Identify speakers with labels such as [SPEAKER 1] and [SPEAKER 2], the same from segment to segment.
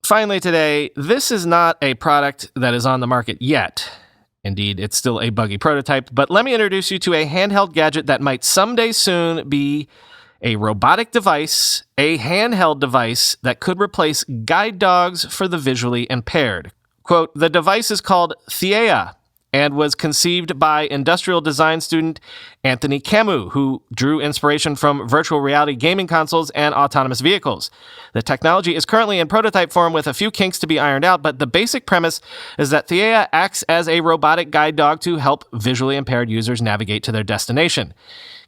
[SPEAKER 1] finally today, this is not a product that is on the market yet. Indeed, it's still a buggy prototype, but let me introduce you to a handheld gadget that might someday soon be a robotic device, a handheld device that could replace guide dogs for the visually impaired. Quote, the device is called Theia and was conceived by industrial design student Anthony Camus, who drew inspiration from virtual reality gaming consoles and autonomous vehicles. The technology is currently in prototype form with a few kinks to be ironed out, but the basic premise is that Theia acts as a robotic guide dog to help visually impaired users navigate to their destination.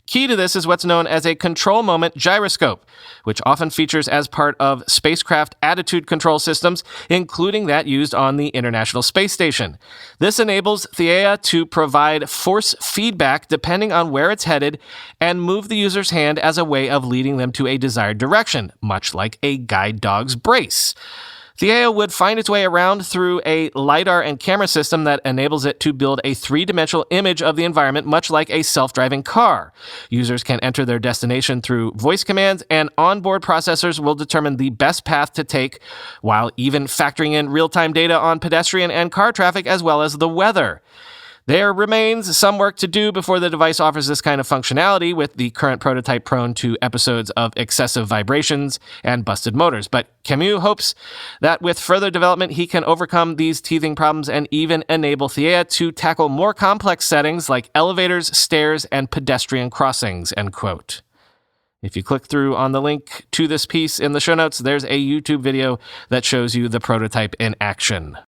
[SPEAKER 1] Key to this is what's known as a control moment gyroscope, which often features as part of spacecraft attitude control systems, including that used on the International Space Station. This enables Theia to provide force feedback depending on where it's headed and move the user's hand as a way of leading them to a desired direction, much like a guide dog's brace. Theia would find its way around through a LiDAR and camera system that enables it to build a three-dimensional image of the environment, much like a self-driving car. Users can enter their destination through voice commands, and onboard processors will determine the best path to take, while even factoring in real-time data on pedestrian and car traffic as well as the weather. There remains some work to do before the device offers this kind of functionality, with the current prototype prone to episodes of excessive vibrations and busted motors. But Camus hopes that with further development, he can overcome these teething problems and even enable Theia to tackle more complex settings like elevators, stairs, and pedestrian crossings, end quote. If you click through on the link to this piece in the show notes, there's a YouTube video that shows you the prototype in action.